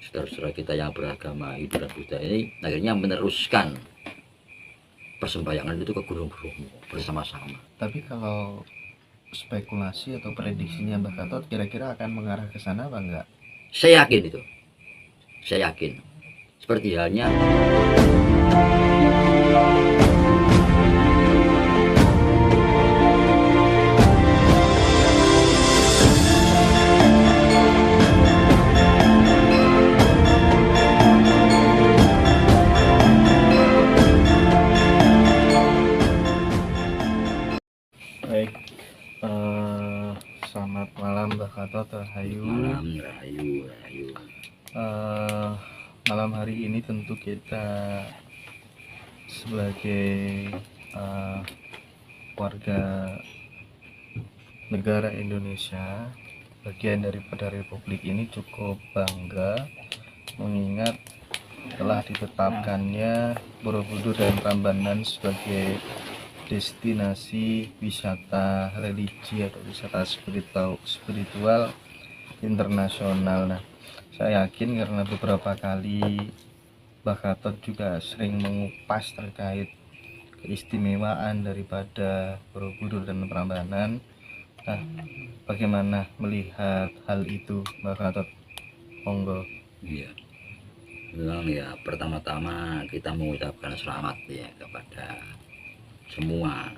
saudara-saudara kita yang beragama Hindu dan Buddha ini akhirnya meneruskan persembahyangan itu ke Gunung Bromo bersama-sama. Tapi kalau spekulasi atau prediksinya Mbak Gatot kira-kira akan mengarah ke sana apa enggak? Saya yakin itu. Saya yakin. Seperti halnya Baik, selamat malam Mbak Gatot, Rahayu. malam rahayu. Malam hari ini tentu kita sebagai warga negara Indonesia, bagian daripada Republik ini cukup bangga mengingat telah ditetapkannya Borobudur dan Prambanan sebagai destinasi wisata religi atau wisata spiritual internasional. Nah, saya yakin karena beberapa kali Mbak Gatot juga sering mengupas terkait keistimewaan daripada Borobudur dan Prambanan. Nah, bagaimana melihat hal itu Mbak Gatot? Monggo. Iya. Memang ya, pertama-tama kita mengucapkan selamat ya kepada semua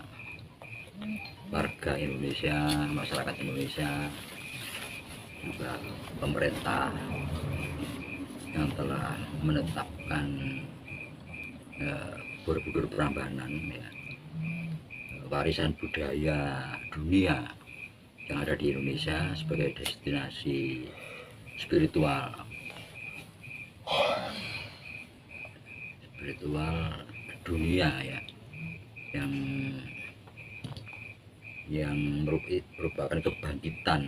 warga Indonesia, masyarakat Indonesia, juga pemerintah yang telah menetapkan Borobudur Prambanan ya, warisan budaya dunia yang ada di Indonesia sebagai destinasi spiritual dunia ya, yang merupakan kebangkitan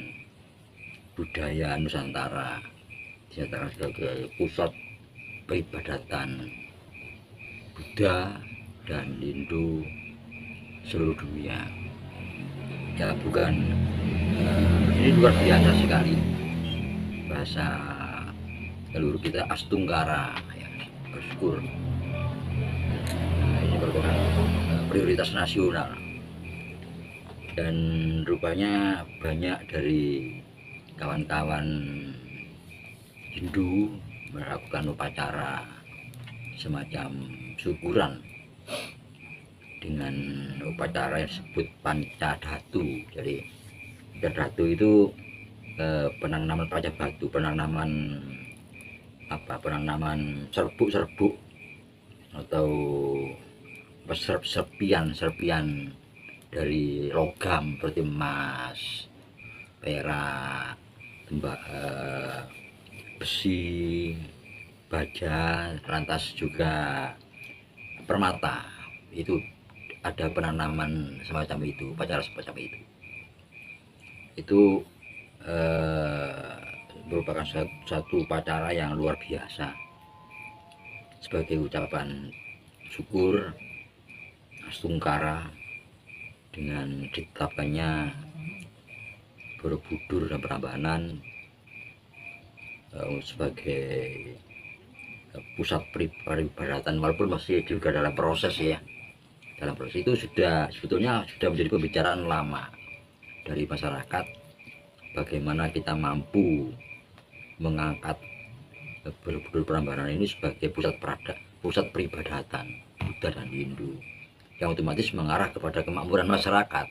budaya Nusantara, dinyatakan sebagai pusat peribadatan Buddha dan Hindu seluruh dunia. Ya bukan, ini luar biasa sekali. Bahasa leluhur kita Astungkara ya, bersyukur. Ini merupakan prioritas nasional, dan rupanya banyak dari kawan-kawan Hindu melakukan upacara semacam syukuran dengan upacara yang disebut Pancadhatu. Jadi Pancadhatu itu penanaman pajak batu, penanaman serbuk-serbuk atau serpian dari logam seperti emas, perak, besi, baja, lantas juga permata. Itu ada penanaman semacam itu, upacara semacam itu. Itu merupakan satu upacara yang luar biasa sebagai ucapan syukur Astungkara dengan ditetapkannya Borobudur dan Prambanan sebagai pusat peribadatan, walaupun masih juga dalam proses ya. Dalam proses itu sebetulnya sudah menjadi pembicaraan lama dari masyarakat, bagaimana kita mampu mengangkat Borobudur Prambanan ini sebagai pusat peribadatan Buddha dan Hindu, yang otomatis mengarah kepada kemakmuran masyarakat.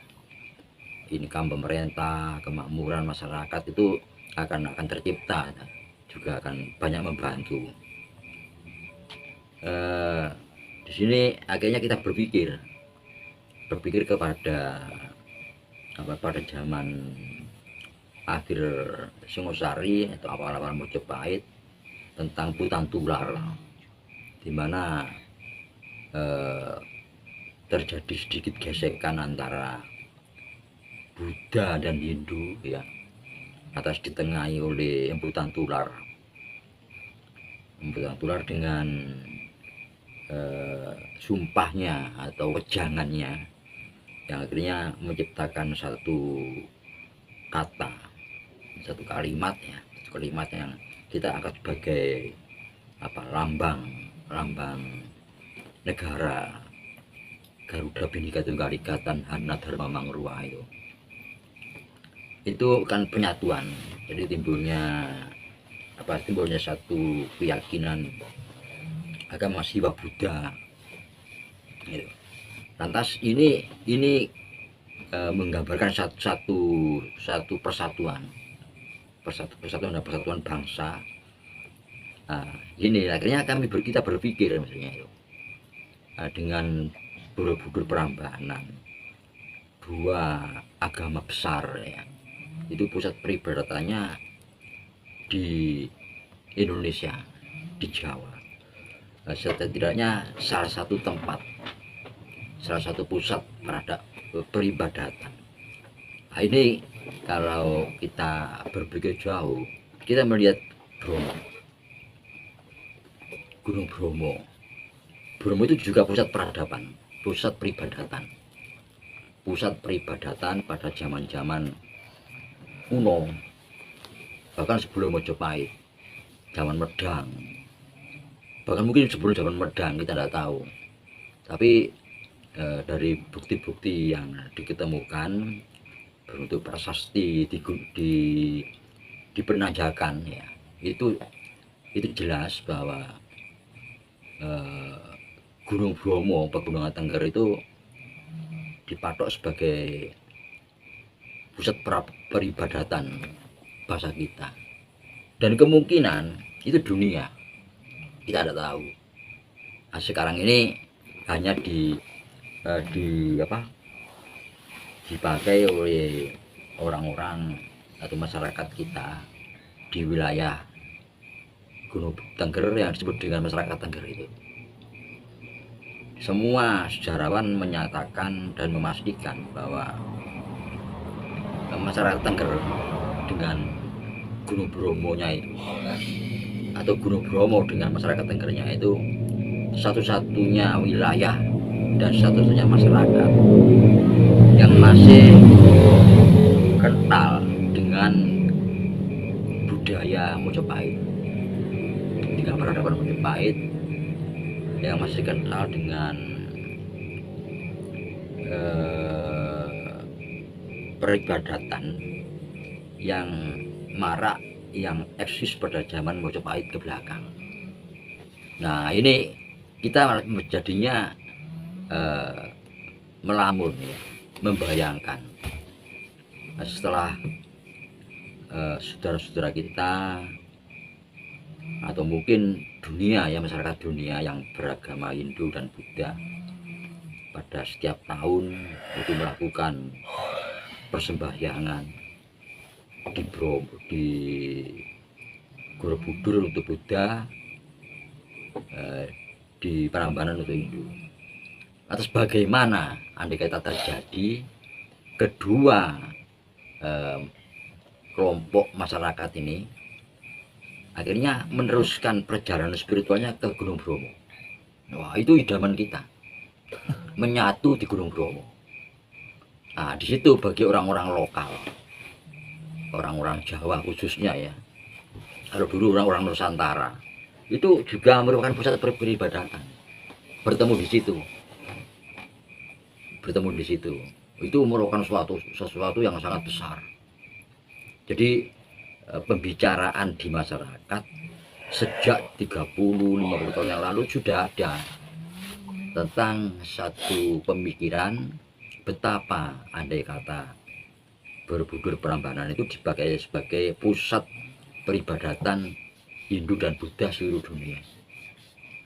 Income pemerintah, kemakmuran masyarakat itu akan tercipta, juga akan banyak membantu. Di sini akhirnya kita berpikir kepada pada zaman akhir Singosari atau awal-awal Mojopahit tentang Putan Tular, di mana terjadi sedikit gesekan antara Buddha dan Hindu ya, atas ditengahi oleh Emputan Tular dengan sumpahnya atau wejangannya, yang akhirnya menciptakan satu kalimat yang kita angkat sebagai apa, lambang negara Garuda Bhinneka Tunggal Ika Tanhana Dharma Mangruah itu kan penyatuan. Jadi timbulnya satu keyakinan agama Siwa Buddha gitu. Lantas ini menggambarkan satu persatuan dan persatuan bangsa. Nah, ini akhirnya kita berpikir maksudnya itu, dengan Borobudur Prambanan, dua agama besar ya, itu pusat peribadatannya di Indonesia, di Jawa. Nah, setidaknya salah satu pusat peribadatan. Nah, ini kalau kita berpikir jauh, kita melihat Gunung Bromo itu juga pusat peradaban, pusat peribadatan pada zaman kuno, bahkan sebelum Majapahit, zaman Medang, bahkan mungkin sebelum zaman Medang kita tidak tahu. Tapi dari bukti-bukti yang diketemukan berbentuk prasasti di Penanjakan ya, itu jelas bahwa Gunung Bromo, Pegunungan Tengger itu dipatok sebagai pusat peribadatan bahasa kita, dan kemungkinan itu dunia, kita tidak tahu. Nah, sekarang ini hanya dipakai oleh orang-orang atau masyarakat kita di wilayah Gunung Tengger yang disebut dengan masyarakat Tengger itu. Semua sejarawan menyatakan dan memastikan bahwa masyarakat Tengger dengan Gunung Bromonya itu, atau Gunung Bromo dengan masyarakat Tenggernya itu satu-satunya wilayah dan satu-satunya masyarakat yang masih kental dengan budaya Majapahit, dengan peradaban Majapahit, yang masih kental dengan peribadatan yang marak, yang eksis pada zaman Majapahit ke belakang. Nah, ini kita menjadinya melamun ya, membayangkan setelah saudara-saudara kita atau mungkin dunia ya, masyarakat dunia yang beragama Hindu dan Buddha pada setiap tahun itu melakukan persembahyangan di Borobudur untuk Buddha, di Prambanan untuk Hindu. Atas bagaimana andai kata terjadi kedua kelompok masyarakat ini akhirnya meneruskan perjalanan spiritualnya ke Gunung Bromo. Wah, itu idaman kita, menyatu di Gunung Bromo. Nah, di situ bagi orang-orang lokal, orang-orang Jawa khususnya ya, kalau dulu orang-orang Nusantara, itu juga merupakan pusat peribadatan. Bertemu di situ, itu merupakan sesuatu yang sangat besar. Jadi pembicaraan di masyarakat sejak 30-50 tahun yang lalu sudah ada tentang satu pemikiran betapa andai kata Borobudur Prambanan itu dipakai sebagai pusat peribadatan Hindu dan Buddha seluruh dunia,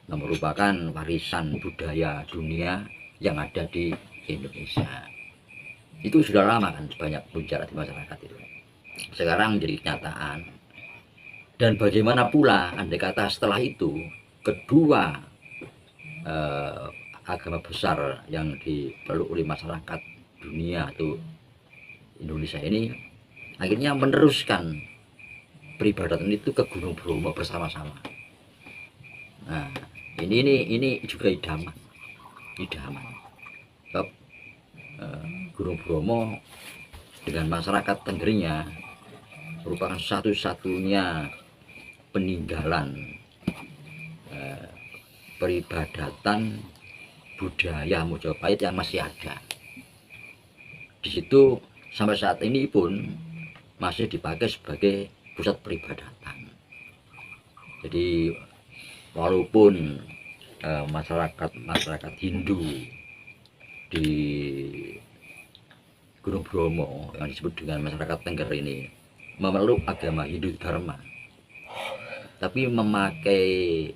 yang merupakan warisan budaya dunia yang ada di Indonesia. Itu sudah lama kan banyak bicara di masyarakat itu. Sekarang menjadi kenyataan. Dan bagaimana pula andai kata setelah itu kedua agama besar yang dipeluk oleh masyarakat dunia atau Indonesia ini akhirnya meneruskan peribadatan itu ke Gunung Bromo bersama-sama. Nah, ini juga idaman. Sebab Gunung Bromo dengan masyarakat Tenggernya merupakan satu-satunya peninggalan peribadatan budaya Mojopahit yang masih ada. Di situ sampai saat ini pun masih dipakai sebagai pusat peribadatan. Jadi walaupun masyarakat Hindu di Gunung Bromo yang disebut dengan masyarakat Tengger ini memeluk agama Hindu Dharma, tapi memakai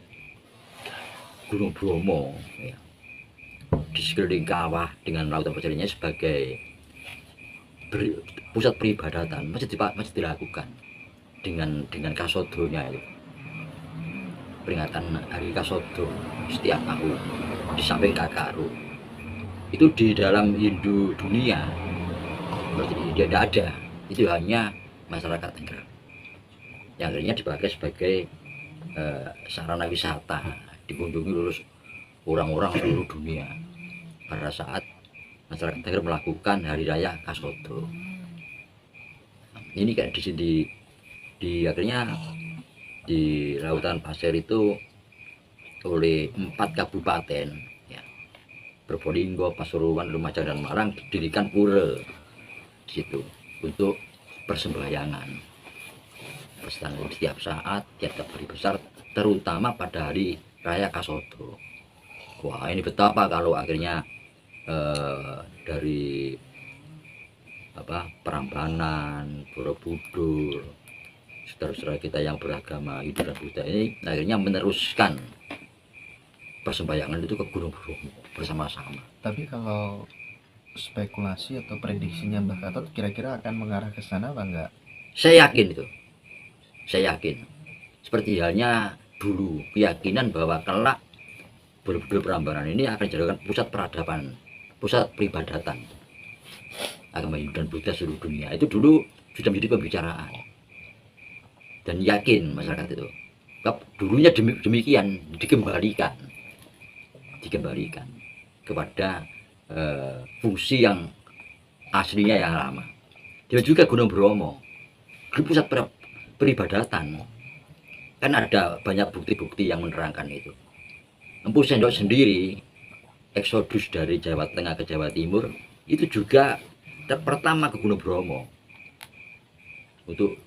Gunung Bromo ya, di sekeliling kawah dengan lautan pasirnya sebagai pusat peribadatan masih dilakukan dengan kasodonya itu, peringatan hari Kasodo setiap tahun di samping Kakaru. Itu di dalam Hindu dunia berarti dia tidak ada, itu hanya masyarakat Tengger yang akhirnya dipakai sebagai sarana wisata, dikunjungi oleh orang-orang seluruh dunia pada saat masyarakat Tengger melakukan hari raya Kasodo. Ini kayak di sini di akhirnya di lautan pasir itu oleh 4 kabupaten ya, Probolinggo, Pasuruan, Lumajang dan Malang didirikan pura di situ untuk persembahyangan setiap saat, tiap hari besar, terutama pada hari raya Kasodo. Wah, ini betapa kalau akhirnya dari Prambanan, Borobudur, saudara-saudara kita yang beragama Hindu dan Buddha ini akhirnya meneruskan persembahyangan itu ke Gunung Bromo bersama-sama. Tapi kalau spekulasi atau prediksinya Mbah Gatot kira-kira akan mengarah ke sana apa enggak? Saya yakin itu. Saya yakin. Seperti halnya dulu keyakinan bahwa kelak Borobudur Prambanan ini akan dijadikan pusat peradaban, pusat peribadatan agama Hindu dan Buddha seluruh dunia. Itu dulu sudah menjadi pembicaraan. Dan yakin masyarakat itu. Dulunya demikian dikembalikan kepada fungsi yang aslinya yang lama. Dia juga Gunung Bromo, pusat peribadatan. Kan ada banyak bukti-bukti yang menerangkan itu. Empu Sendok sendiri eksodus dari Jawa Tengah ke Jawa Timur itu juga pertama ke Gunung Bromo untuk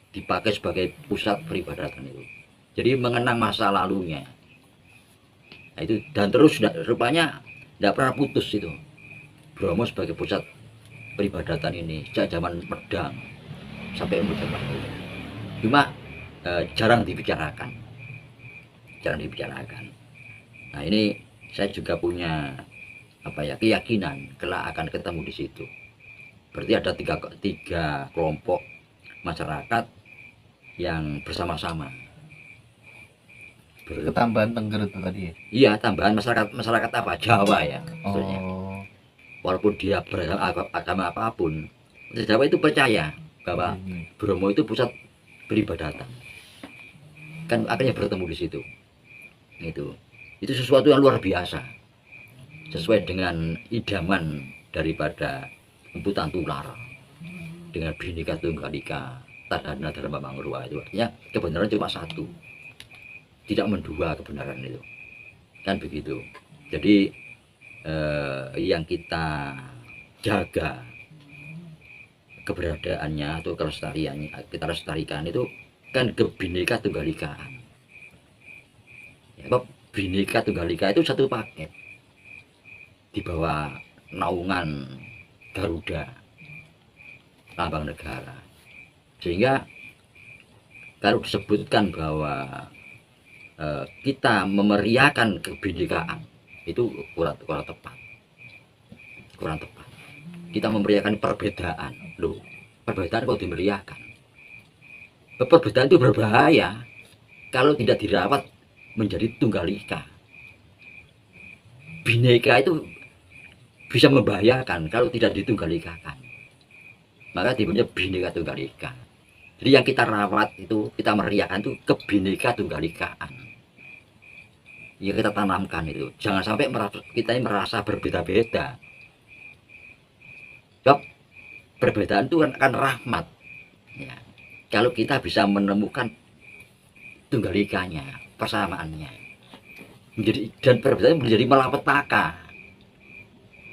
dipakai sebagai pusat peribadatan itu. Jadi mengenang masa lalunya. Nah, itu dan terus rupanya tidak pernah putus itu. Bromo sebagai pusat peribadatan ini sejak zaman Medang sampai Mojopahit. Cuma jarang dibicarakan. Nah, ini saya juga punya keyakinan kelak akan ketemu di situ. Berarti ada tiga kelompok masyarakat yang bersama-sama. Ketambahan Tengger itu tadi ya? Iya, tambahan masyarakat apa Jawa ya maksudnya. Oh, Walaupun dia beragama apapun, Jawa itu percaya bahwa Bromo itu pusat peribadatan. Kan akhirnya bertemu di situ. Itu sesuatu yang luar biasa. Sesuai dengan idaman daripada Empu Tantular dengan Bhinneka Tunggal Ika, Tadana Dharma Mangruwa itu artinya kebenaran cuma satu. Tidak mendua kebenaran itu. Kan begitu. Jadi yang kita jaga keberadaannya atau kelestariannya, kita lestarikan itu kan Bhinneka Tunggal Ikaan. Ya, Bhinneka Tunggal Ika itu satu paket di bawah naungan Garuda, lambang negara. Sehingga kalau disebutkan bahwa kita memeriahkan kebinekaan itu kurang tepat. Kita memeriahkan perbedaan. Loh, perbedaan kok dimeriahkan? Perbedaan itu berbahaya kalau tidak dirawat menjadi tunggal ika. Bineka itu bisa membahayakan kalau tidak ditunggal ikakan. Maka timbulnya Bhinneka Tunggal Ika. Jadi yang kita rawat itu, kita meriahkan itu kebineka tunggal ikaan. Ya kita tanamkan itu. Jangan sampai kita merasa berbeda-beda. Sebab perbedaan itu kan rahmat. Ya. Kalau kita bisa menemukan tunggal ikanya, persamaannya menjadi, dan perbedaan menjadi malapetaka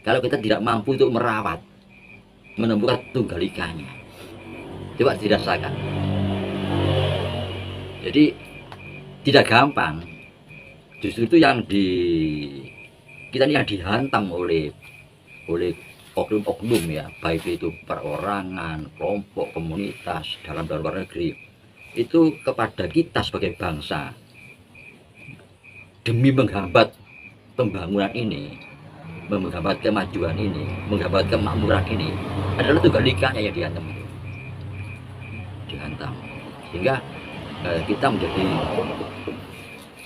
kalau kita tidak mampu untuk merawat, menemukan tunggal ikanya. Coba dirasakan. Jadi tidak gampang. Justru itu yang kita ini yang dihantam oleh oknum-oknum ya, baik itu perorangan, kelompok, komunitas dalam dan luar negeri, itu kepada kita sebagai bangsa demi menghambat pembangunan ini, menghambat kemajuan ini, menghambat kemakmuran ini, adalah tunggal ikanya yang dihantam, sehingga kita menjadi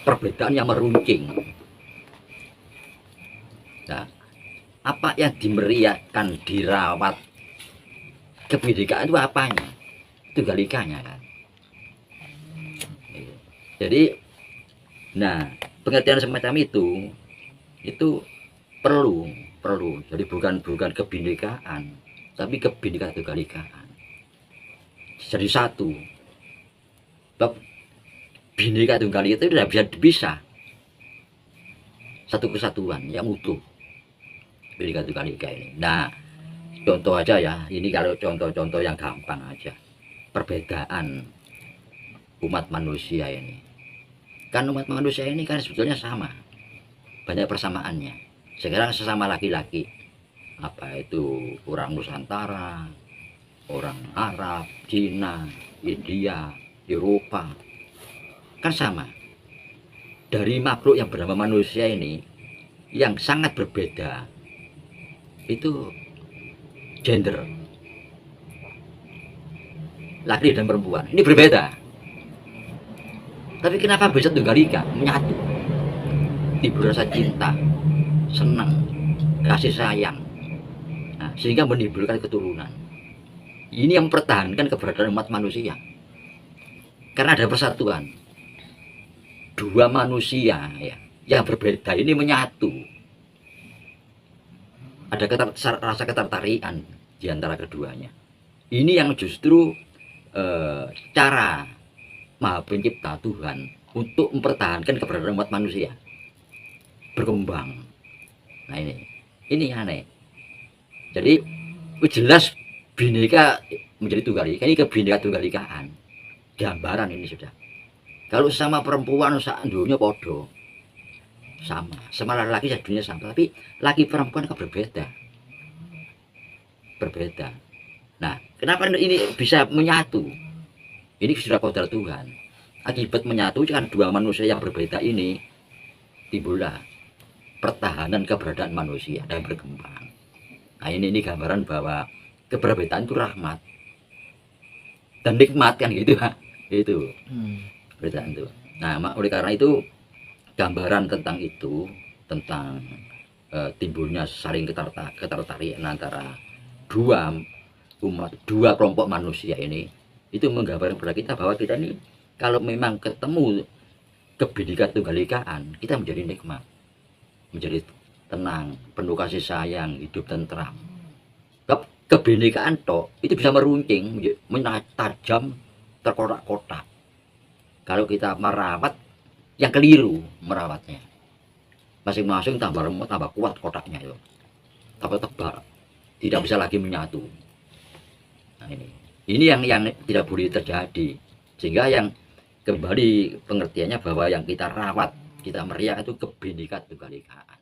perbedaan yang meruncing. Nah, apa yang dimeriahkan, dirawat, kebinekaan itu apanya? Tunggal ikanya kan. Jadi, nah, pengertian semacam itu perlu. Jadi bukan kebinekaan, tapi kebinekaan tunggal ikaan. Jadi satu. Bab bineka tunggal ika itu tidak bisa dipisah. Satu kesatuan yang utuh. Bineka tunggal ika ini. Nah, contoh aja ya, ini kalau contoh-contoh yang gampang aja. Perbedaan umat manusia ini. Kan umat manusia ini kan sebetulnya sama. Banyak persamaannya. Sekarang sesama laki-laki. Apa itu orang Nusantara, orang Arab, Cina, India, Eropa. Kan sama. Dari makhluk yang bernama manusia ini yang sangat berbeda itu gender, laki dan perempuan ini berbeda, tapi kenapa bisa tunggal ika, menyatu, timbul rasa cinta, senang, kasih sayang, nah, sehingga menimbulkan keturunan. Ini yang mempertahankan keberadaan umat manusia, karena ada persatuan dua manusia ya yang berbeda ini menyatu. Ada rasa ketertarikan di antara keduanya. Ini yang justru cara Maha Pencipta Tuhan untuk mempertahankan keberadaan umat manusia berkembang. Nah ini aneh. Jadi jelas bineka menjadi tunggal ika, ini kebinekaan tunggal ikaan. Gambaran ini sudah. Kalau sama perempuan sak dunia podo sama laki dunia sama, tapi laki perempuan kan berbeda. Nah, kenapa ini bisa menyatu? Ini sudah kodrat Tuhan. Akibat menyatu kan dua manusia yang berbeda ini, timbullah pertahanan keberadaan manusia dan berkembang. Nah ini gambaran bahwa keberbedaan itu rahmat dan nikmat kan gitu ya. Itu perbedaan itu. Nah oleh karena itu gambaran tentang itu, tentang timbulnya saling ketertarikan antara dua kelompok manusia ini, itu menggambarkan kepada kita bahwa kita ini kalau memang ketemu kebinekaan tunggal ikaan, kita menjadi nikmat, menjadi tenang, penuh kasih sayang, hidup tentram. Kebinekaan toh itu bisa meruncing, tajam, terkotak-kotak. Kalau kita merawat yang keliru merawatnya, masing-masing tambah remuk, tambah kuat kotaknya itu, tambah tebal, tidak bisa lagi menyatu. Nah ini yang tidak boleh terjadi, sehingga yang kembali pengertiannya bahwa yang kita rawat, kita meriah itu kebinekaan tunggal ikaan.